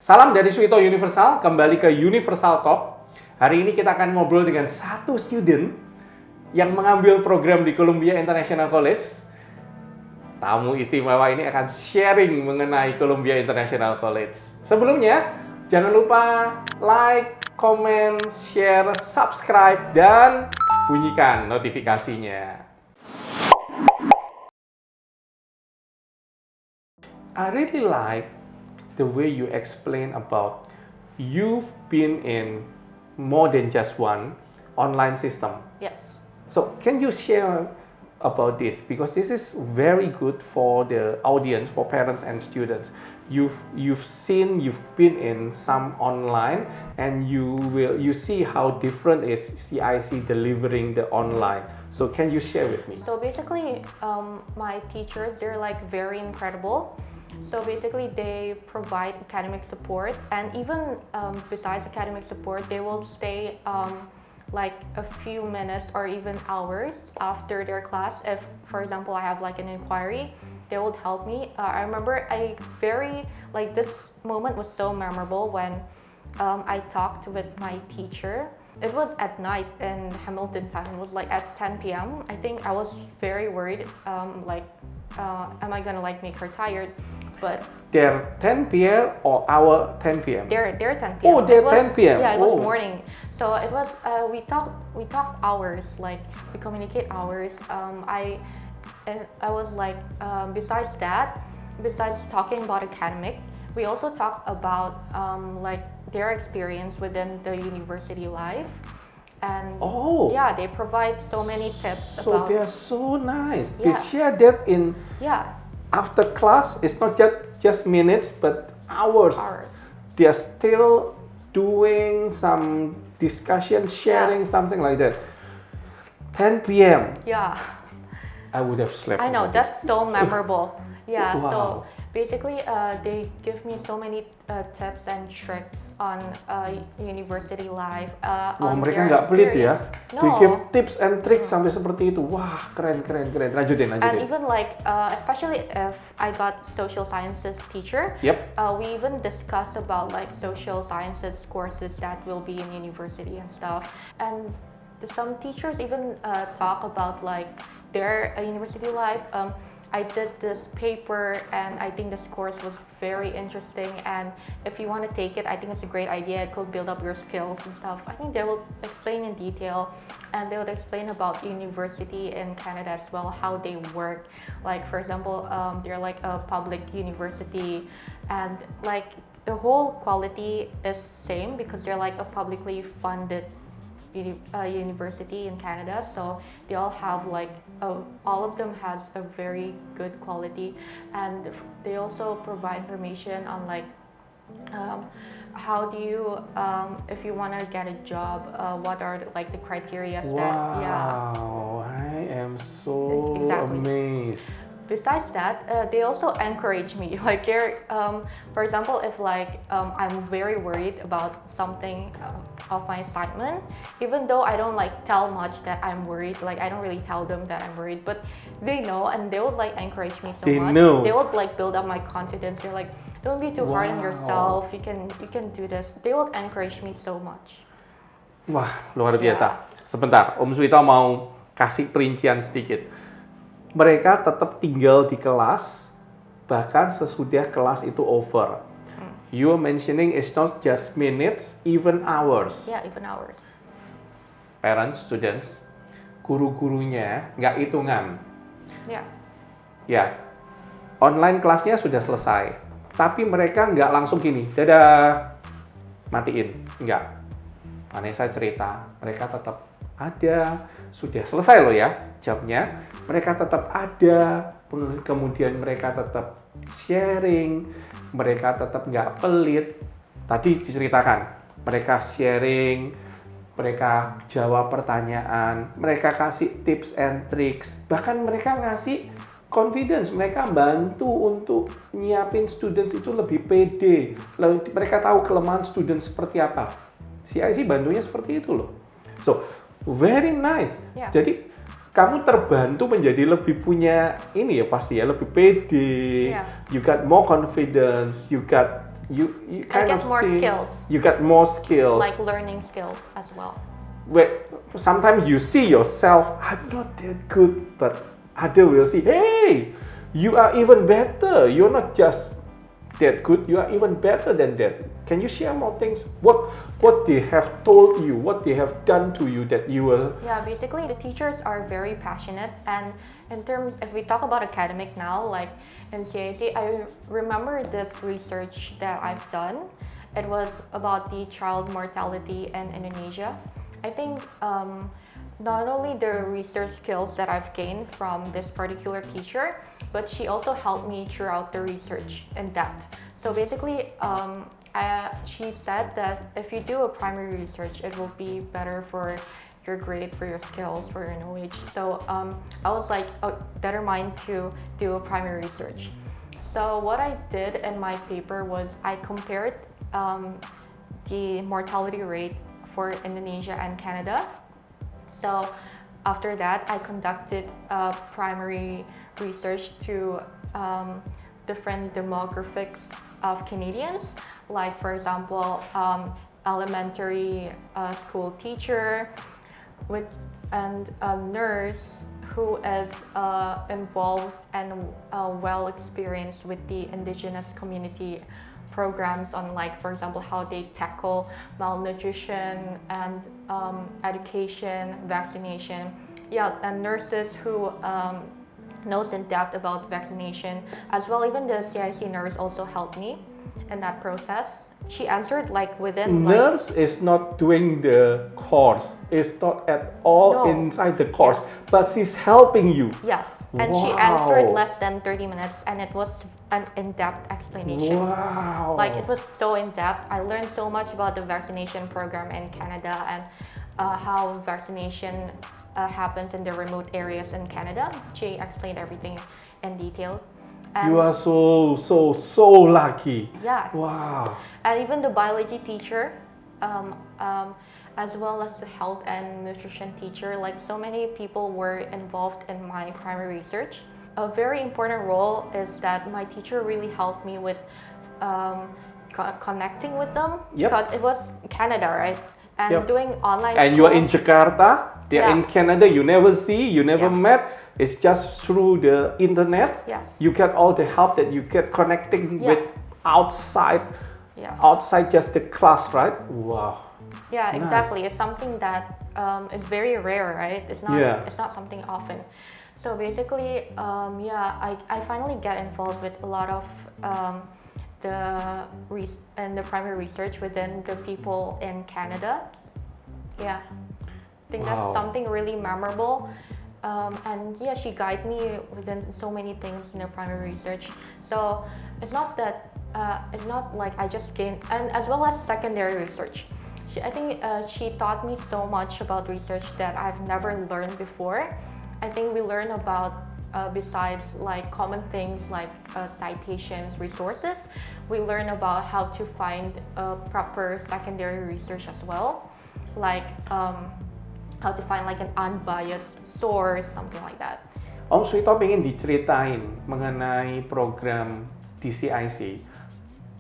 Salam dari Suito Universal, kembali ke Universal Talk. Hari ini kita akan ngobrol dengan satu student yang mengambil program di Columbia International College. Tamu istimewa ini akan sharing mengenai Columbia International College. Sebelumnya, jangan lupa like, comment, share, subscribe, dan bunyikan notifikasinya. I really like the way you explain about you've been in more than just one online system. Yes. So can you share about this, because this is very good for the audience, for parents and students. You've been in some online, and you see how different is CIC delivering the online. So can you share with me? So basically, my teachers, they're like very incredible. So basically, they provide academic support, and even besides academic support, they will stay like a few minutes or even hours after their class. If, for example, I have like an inquiry, they would help me. I remember this moment was so memorable when I talked with my teacher. It was at night in Hamilton time. It was like at 10 p.m. I think I was very worried, am I gonna like make her tired? But they're 10 p.m. or our 10 p.m.? They're 10 p.m. Oh, they're 10 p.m. Yeah, it was morning. So it was we talk hours, like we communicate hours. I was like besides talking about academic, we also talk about like their experience within the university life. And yeah, they provide so many tips. So they're so nice. Yeah. They share that in after class. It's not just minutes, but hours. They are still doing some discussion, sharing something like that. 10 p.m. Yeah. I would have slept. I know, that's so memorable. Yeah. Wow. So basically, they give me so many tips and tricks on university life. Wah, mereka nggak pelit ya? No. They give tips and tricks sampai seperti itu. Wah, keren. Lanjutin. And even like, especially if I got social sciences teacher, we even discuss about like social sciences courses that will be in university and stuff. And some teachers even talk about like their university life. I did this paper, and I think this course was very interesting, and if you want to take it, I think it's a great idea. It could build up your skills and stuff. I think they will explain in detail, and they will explain about university in Canada as well, how they work. Like, for example, they're like a public university, and like the whole quality is same because they're like a publicly funded university in Canada, so they all have like all of them has a very good quality, and they also provide information on like how do you if you want to get a job, what are like the criteria Wow, I am so amazed. Besides that, they also encourage me. Like they're, for example, if like I'm very worried about something of my assignment, even though I don't like tell much that I'm worried, like I don't really tell them that I'm worried, but they know, and they would like encourage me so much. Know. They would like build up my confidence. They're like, don't be too hard on yourself. You can do this. They would encourage me so much. Wah, luar biasa. Sebentar, Om Suito mau kasih perincian sedikit. Mereka tetap tinggal di kelas, bahkan sesudah kelas itu over. You are mentioning it's not just minutes, even hours. Yeah, even hours. Parents, students, guru-gurunya nggak hitungan. Yeah. Ya, online kelasnya sudah selesai, tapi mereka nggak langsung gini, dadah, matiin. Nggak. Vanessa cerita, mereka tetap ada, sudah selesai loh ya jamnya, mereka tetap ada, kemudian mereka tetap sharing, mereka tetap nggak pelit. Tadi diceritakan, mereka sharing, mereka jawab pertanyaan, mereka kasih tips and tricks, bahkan mereka ngasih confidence, mereka bantu untuk nyiapin students itu lebih pede, mereka tahu kelemahan student seperti apa. CIC bantunya seperti itu loh. So, very nice. Yeah. Jadi kamu terbantu menjadi lebih punya ini ya pasti ya, lebih pede. Yeah. You got more confidence, you got you I kind get of more see skills, you get more skills. like learning skills as well. Where sometimes you see yourself, I'm not that good, but other will see, hey, you are even better. You're not just that good, you are even better than that. Can you share more things? What they have told you, what they have done to you that you were... Yeah, basically the teachers are very passionate, and in terms, if we talk about academic now, like in CIC, I remember this research that I've done. It was about the child mortality in Indonesia. I think not only the research skills that I've gained from this particular teacher, but she also helped me throughout the research in depth. So basically, she said that if you do a primary research, it will be better for your grade, for your skills, for your knowledge. So I was like, determined to do a primary research. So what I did in my paper was I compared the mortality rate for Indonesia and Canada. So after that, I conducted primary research to different demographics of Canadians, like for example, elementary school teacher and a nurse who is involved and well experienced with the indigenous community programs on, like for example, how they tackle malnutrition and education, vaccination. Yeah, and nurses who knows in depth about vaccination as well. Even the CIC nurse also helped me in that process. She answered like within Nurse is not doing the course. It's not at all inside the course, but she's helping you. Yes, and she answered less than 30 minutes, and it was an in-depth explanation. Wow. Like it was so in-depth. I learned so much about the vaccination program in Canada and how vaccination happens in the remote areas in Canada. She explained everything in detail. And you are so lucky. Yeah. Wow. And even the biology teacher, as well as the health and nutrition teacher, like so many people were involved in my primary research. A very important role is that my teacher really helped me with connecting with them, because it was Canada, right? And doing online and school, you are in Jakarta, they're in Canada, you never see, you never met. It's just through the internet. Yes. You get all the help that you get connecting with outside just the class, right? Wow. Yeah, exactly. It's something that is very rare, right? It's not something often. So basically, I finally get involved with a lot of the primary research within the people in Canada. Yeah, I think that's something really memorable. And yeah, she guided me within so many things in the primary research. So it's not that it's not like I just gained, and as well as secondary research. I think she taught me so much about research that I've never learned before. I think we learn about besides like common things like citations, resources, we learn about how to find proper secondary research as well, like how to find like an unbiased source, something like that. Om Suito pengen diceritain mengenai program DCIC,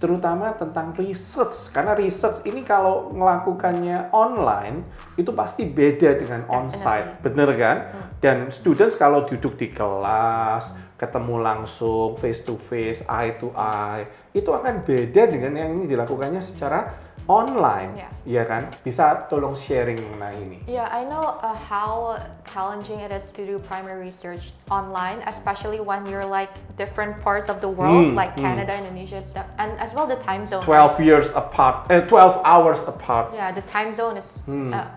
terutama tentang research, karena research ini kalau melakukannya online itu pasti beda dengan onsite, bener kan? Dan students kalau duduk di kelas, ketemu langsung, face to face, eye to eye, itu akan beda dengan yang ini dilakukannya secara online, ya kan? Bisa tolong sharing mengenai ini? Yeah, I know how challenging it is to do primary research online, especially when you're like different parts of the world, like Canada, Indonesia, stuff, and as well the time zone. 12 years apart, 12 hours apart. Yeah, the time zone is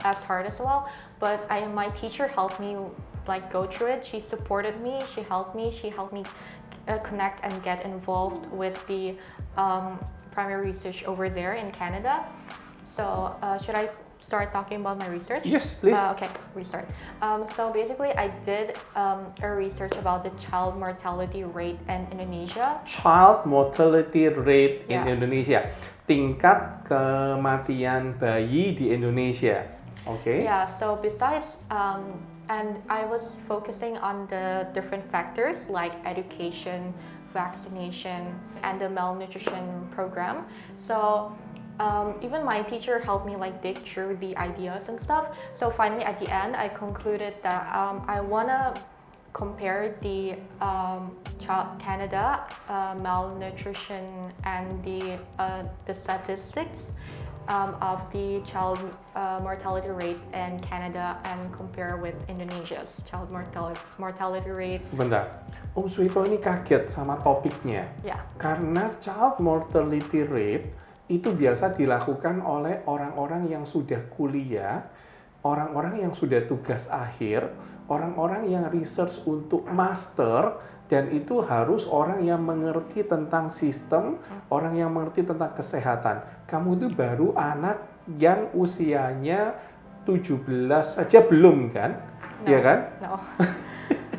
as hard as well. But my teacher helped me like go through it. She supported me. She helped me connect and get involved with the primary research over there in Canada. So should I start talking about my research? Yes, please. Okay, restart. So basically I did a research about the child mortality rate in Indonesia. Child mortality rate in Indonesia. Tingkat kematian bayi di Indonesia. Okay. Yeah, so besides and I was focusing on the different factors like education, vaccination and the malnutrition program. So even my teacher helped me like dig through the ideas and stuff. So finally at the end, I concluded that I wanna compare the Canada malnutrition and the statistics of the child mortality rate in Canada and compare with Indonesia's child mortality rate. Sebentar, Om Suito ini kaget sama topiknya. Yeah. Karena child mortality rate itu biasa dilakukan oleh orang-orang yang sudah kuliah, orang-orang yang sudah tugas akhir, orang-orang yang research untuk master, dan itu harus orang yang mengerti tentang sistem, orang yang mengerti tentang kesehatan. Kamu itu baru anak yang usianya 17 saja belum kan? Iya kan? No.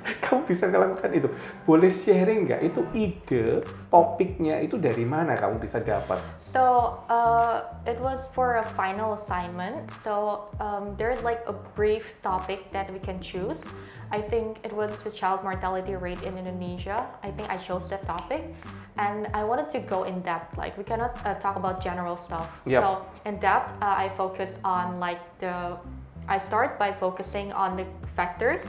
Kamu bisa melakukan itu. Boleh sharing nggak? Itu ide, topiknya itu dari mana kamu bisa dapat? So it was for a final assignment. So there's like a brief topic that we can choose. I think it was the child mortality rate in Indonesia. I think I chose that topic, and I wanted to go in depth. Like we cannot talk about general stuff. Yep. So in depth, I focus on like I start by focusing on the factors,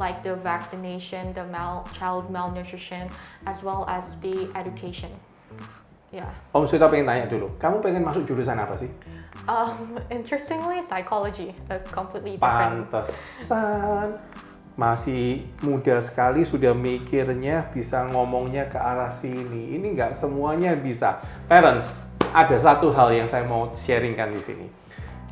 like the vaccination, the child malnutrition, as well as the education. Yeah. Om Suito pengen tanya dulu, kamu pengen masuk jurusan apa sih? Interestingly, psychology, a completely different. Pantesan, masih muda sekali sudah mikirnya bisa ngomongnya ke arah sini. Ini nggak semuanya bisa. Parents, ada satu hal yang saya mau sharingkan di sini.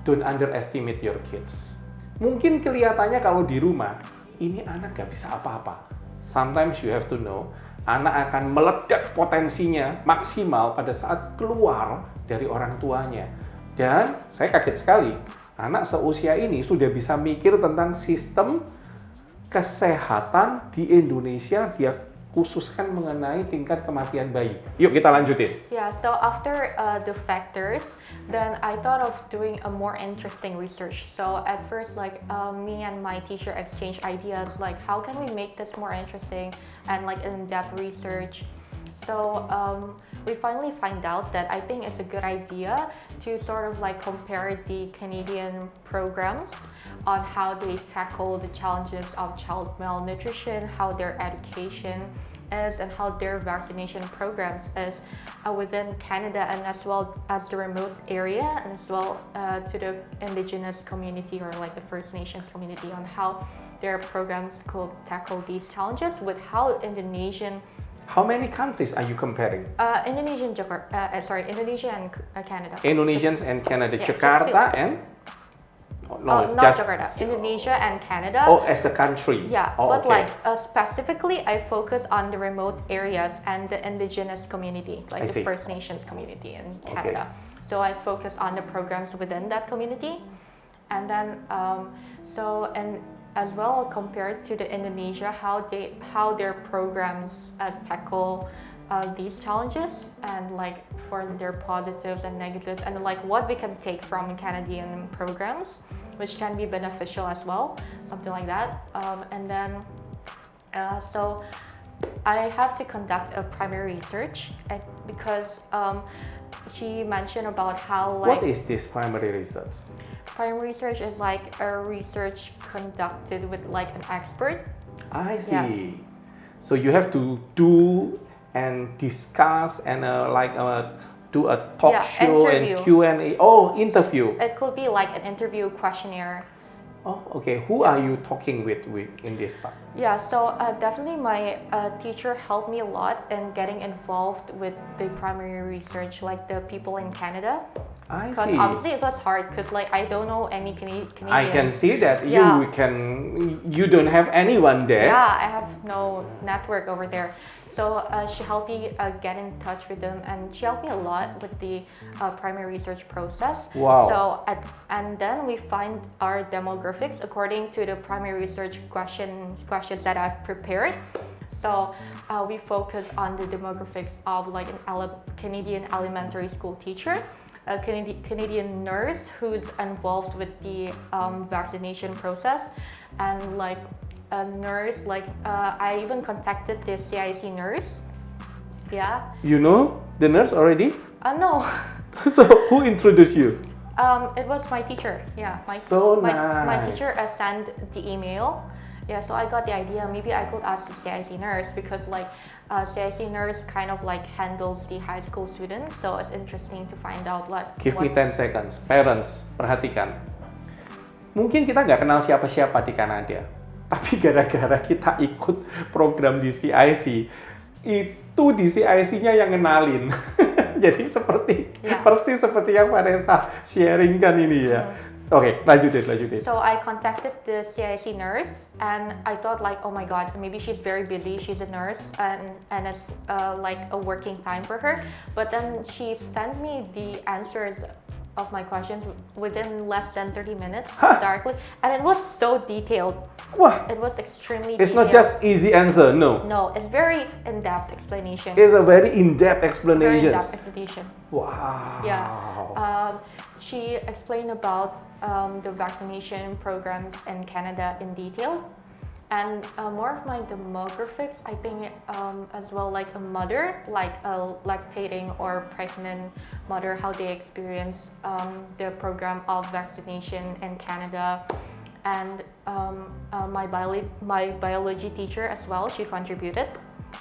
Don't underestimate your kids. Mungkin kelihatannya kalau di rumah, ini anak nggak bisa apa-apa. Sometimes you have to know, anak akan meledak potensinya maksimal pada saat keluar dari orang tuanya. Dan saya kaget sekali, anak seusia ini sudah bisa mikir tentang sistem kesehatan di Indonesia, dia khususkan mengenai tingkat kematian bayi. Yuk kita lanjutin. Yeah, so after the factors, then I thought of doing a more interesting research. So at first, like me and my teacher exchanged ideas, like how can we make this more interesting and like in-depth research. So we finally find out that I think it's a good idea to sort of like compare the Canadian programs on how they tackle the challenges of child malnutrition, how their education is, and how their vaccination programs is within Canada, and as well as the remote area, and as well to the indigenous community or like the First Nations community, on how their programs could tackle these challenges with how Indonesian. How many countries are you comparing? Indonesia and Canada. Indonesians and Canada, Yeah, Jakarta and? No, not Jakarta. Indonesia and Canada. Oh, as a country. Yeah, oh, but okay. like specifically, I focus on the remote areas and the indigenous community, like the First Nations community in Canada. Okay. So I focus on the programs within that community, and then and as well compared to the Indonesia, how their programs tackle these challenges, and like for their positives and negatives, and like what we can take from Canadian programs, which can be beneficial as well, something like that. And then so I have to conduct a primary research because she mentioned about how like. What is this primary research? Primary research is like a research conducted with like an expert. I see. Yes. So you have to do and discuss and do a talk show interview. and Q&A. Oh, interview. It could be like an interview questionnaire. Oh, okay. Who are you talking with in this part? Yeah, so definitely my teacher helped me a lot in getting involved with the primary research, like the people in Canada. I Because see. obviously it was hard because like I don't know any Canadians. I can see that Yeah. you don't have anyone there. Yeah, I have no network over there. So she helped me get in touch with them, and she helped me a lot with the primary research process. Wow. So and then we find our demographics according to the primary research questions that I've prepared. So we focus on the demographics of like a Canadian elementary school teacher, a Canadian nurse who's involved with the vaccination process, and like a nurse, like I even contacted the CIC nurse Yeah. You know the nurse already? No. So who introduced you? It was my teacher. Yeah, my Nice. teacher sent the email. Yeah, so I got the idea. Maybe I could ask the CIC nurse because like CIC nurse kind of like handles the high school students. So it's interesting to find out like. Give me 10 seconds. Parents, perhatikan. Mungkin kita nggak kenal siapa-siapa di Kanada, tapi gara-gara kita ikut program di CIC, itu di CIC-nya yang ngenalin. Jadi persis seperti yang Vanessa sharingkan ini ya. Oke, lanjutin. So I contacted the CIC nurse and I thought like, oh my god, maybe she's very busy. She's a nurse and it's like a working time for her. But then she sent me the answers of my questions within less than 30 minutes directly, and it was so detailed. Wah, it was extremely it's detailed. not just easy answer, no. No, it's very in-depth explanation. It's a very in-depth explanation. Very in-depth explanation. Wow. Yeah. She explained about the vaccination programs in Canada in detail, and more of my demographics, I think, as well, like a mother, like a lactating or pregnant mother, how they experience the program of vaccination in Canada. And my biology teacher as well, she contributed,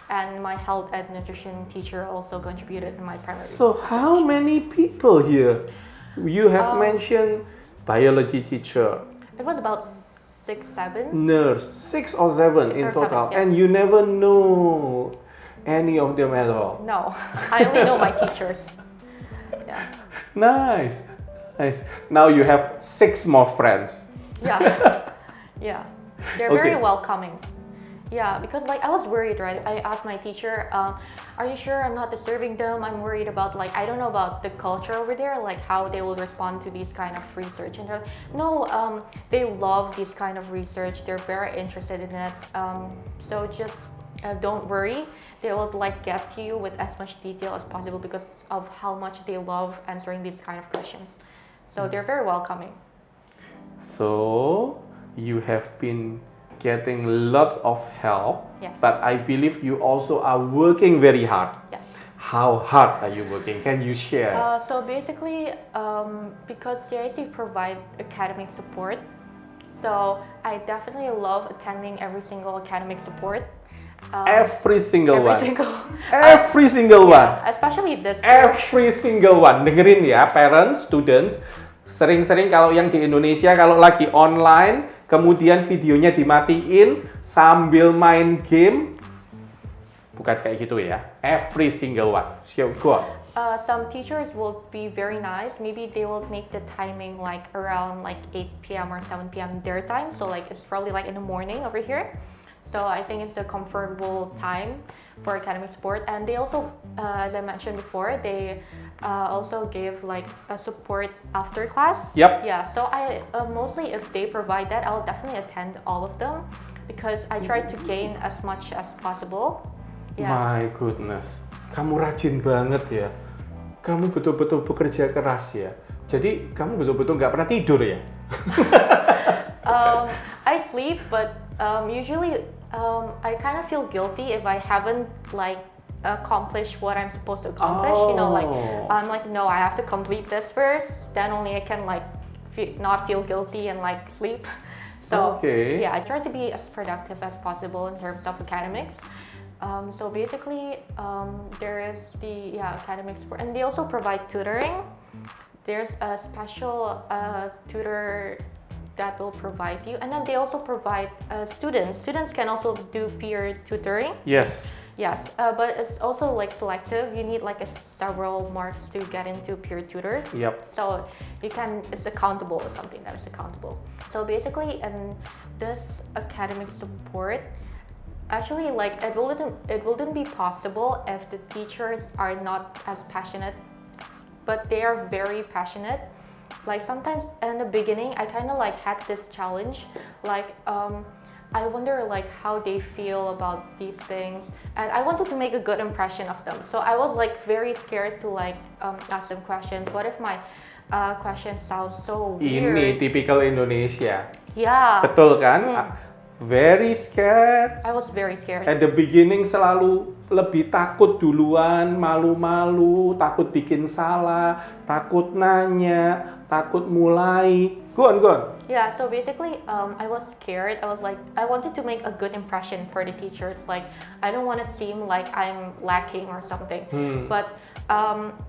and my health and nutrition teacher also contributed in my primary. So how many people here? You have mentioned biology teacher. It was about 6, 7. Nurse, 6 or 7 in total, 7, yes. and you never know any of them at all. No, I only know my teachers. Yeah. Nice. Now you have 6 more friends. Yeah. Yeah. They're very Okay. welcoming. Yeah, because like I was worried, right? I asked my teacher, are you sure I'm not disturbing them? I'm worried about like, I don't know about the culture over there, like how they will respond to these kind of research. And they're like, no, they love this kind of research. They're very interested in it. So just don't worry. They will like get to you with as much detail as possible because of how much they love answering these kind of questions. So they're very welcoming. So you have been getting lots of help, Yes. but I believe you also are working very hard. Yes. How hard are you working? Can you share? So basically, because CIC provide academic support, so I definitely love attending every single academic support. Every single one. Every single one. Yeah, especially this year. Every single one. Dengerin ya, parents, students. Sering-sering kalau yang di Indonesia kalau lagi online, kemudian videonya dimatiin sambil main game, bukan kayak gitu ya. Every single one. So go on. Some teachers will be very nice. Maybe they will make the timing like around like 8 p.m. or 7 p.m. their time. So like it's probably like in the morning over here. So I think it's a comfortable time for academic support. And they also, as I mentioned before, they also give like a support after class. Yep. Yeah. So I mostly, if they provide that, I'll definitely attend all of them because I try to gain as much as possible. Yeah. My goodness, kamu rajin banget ya. Kamu betul-betul bekerja keras ya. Jadi kamu betul-betul nggak pernah tidur ya? I sleep, but usually I kind of feel guilty if I haven't like accomplished what I'm supposed to accomplish. You know, like I'm like, no, I have to complete this first. Then only I can like not feel guilty and like sleep. So yeah, I try to be as productive as possible in terms of academics. So basically, there is the academic support, and they also provide tutoring. There's a special tutor that will provide you, and then they also provide students. Students can also do peer tutoring. Yes. Yes, but it's also like selective. You need like several marks to get into peer tutor. Yep. So you can, it's accountable, or something that is accountable. So basically, in this academic support, actually, like it wouldn't be possible if the teachers are not as passionate, but they are very passionate. Like sometimes in the beginning, I kind of like had this challenge, like I wonder like how they feel about these things, and I wanted to make a good impression of them. So I was like very scared to like ask them questions. What if my question sounds so weird? Ini typical Indonesia. Yeah. Betul kan? Very scared. I was very scared. At the beginning selalu lebih takut duluan, malu-malu, takut bikin salah, takut nanya, takut mulai. Go on. Yeah, so basically, I was scared. I was like, I wanted to make a good impression for the teachers. Like, I don't want to seem like I'm lacking or something. But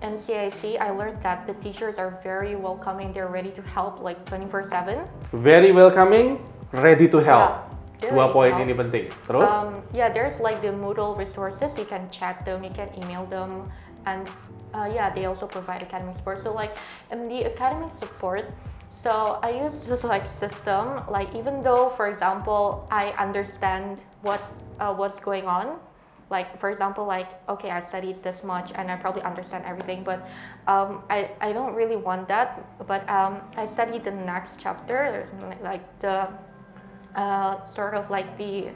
in CIC, I learned that the teachers are very welcoming. They're ready to help, like 24/7. Very welcoming, ready to help. Yeah, Dua poin ini penting. Terus? Yeah, there's like the Moodle resources. You can chat them, you can email them, and yeah, they also provide academic support. So like in the academic support, so I use this like system. Like even though, for example, I understand what's going on. Like for example, like okay, I studied this much and I probably understand everything, but I don't really want that. But I studied the next chapter. There's like the sort of like the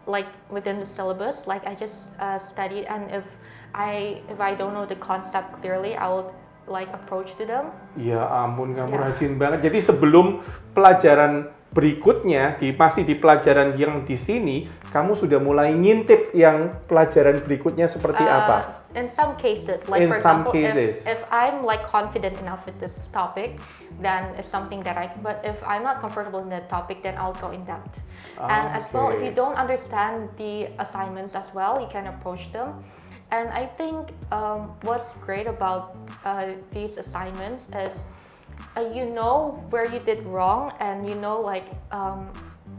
like within the syllabus, like I just studied, and if I don't know the concept clearly, I will like approach to them. Ya ampun, kamu rajin banget. Jadi sebelum pelajaran berikutnya, masih di pelajaran yang di sini, kamu sudah mulai ngintip yang pelajaran berikutnya seperti apa? In some cases, like In for some example, cases. if I'm like confident enough with this topic, then it's something that but if I'm not comfortable in that topic, then I'll go in depth. And as well, if you don't understand the assignments as well, you can approach them. And I think what's great about these assignments is you know where you did wrong, and you know like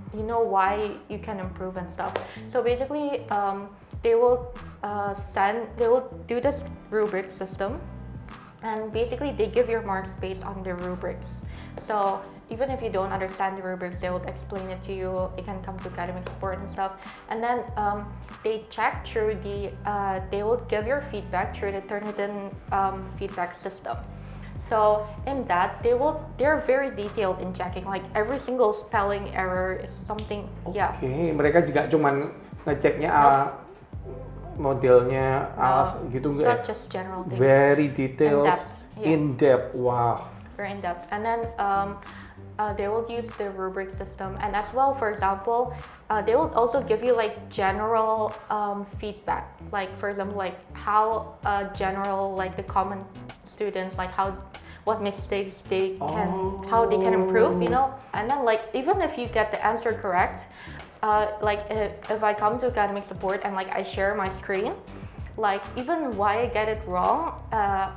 you know why you can improve and stuff. So basically, they will do this rubric system, and basically they give your marks based on the rubrics. So even if you don't understand the rubrics, they will explain it to you. It can come to academic support and stuff. And then they check through they will give your feedback through the Turnitin feedback system. So in that, they're very detailed in checking, like every single spelling error is something. Oke, mereka juga cuman ngeceknya modelnya gitu enggak? Not just general things. Very detailed, in depth. Wow. Very in depth. And then they will use the rubric system, and as well, for example, they will also give you like general feedback, like for example, like how general, like the common students, like what mistakes they can, how they can improve, you know. And then like even if you get the answer correct, like if I come to academic support and like I share my screen, like even why I get it wrong,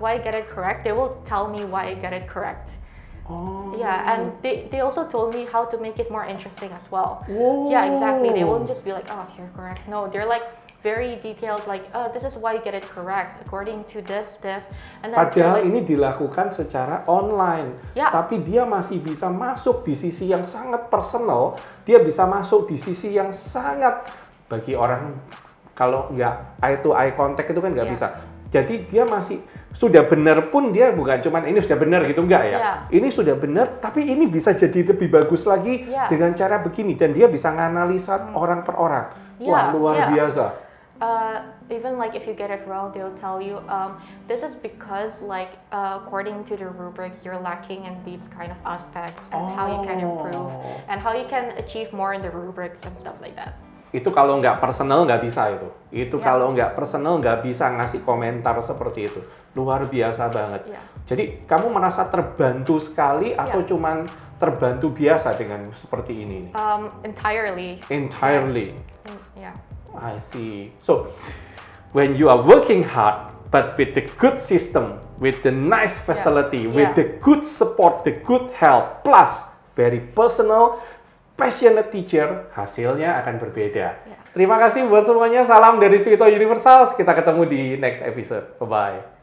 why I get it correct, they will tell me why I get it correct. Yeah, and they also told me how to make it more interesting as well. Whoa. Yeah, exactly. They won't just be like, oh, you're correct. No, they're like very detailed, like, oh, this is why you get it correct according to this. And then padahal like, ini dilakukan secara online, yeah. Tapi dia masih bisa masuk di sisi yang sangat personal. Dia bisa masuk di sisi yang sangat, bagi orang kalau nggak eye to eye contact itu kan nggak bisa. Jadi dia masih sudah benar pun dia bukan cuman ini sudah benar gitu, enggak ya. Ini sudah benar, tapi ini bisa jadi lebih bagus lagi dengan cara begini, dan dia bisa nganalisa orang per orang. Wah, luar biasa. Even like if you get it wrong, they'll tell you this is because like according to the rubrics you're lacking in these kind of aspects, and how you can improve and how you can achieve more in the rubrics and stuff like that. Itu kalau nggak personal nggak bisa itu. Itu kalau nggak personal nggak bisa ngasih komentar seperti itu. Luar biasa banget. Jadi kamu merasa terbantu sekali atau cuman terbantu biasa dengan seperti ini? Entirely. Yeah. I see. So when you are working hard, but with the good system, with the nice facility, with the good support, the good help, plus very personal, passionate teacher, hasilnya akan berbeda. Terima kasih buat semuanya. Salam dari Swito Universal. Kita ketemu di next episode. Bye-bye.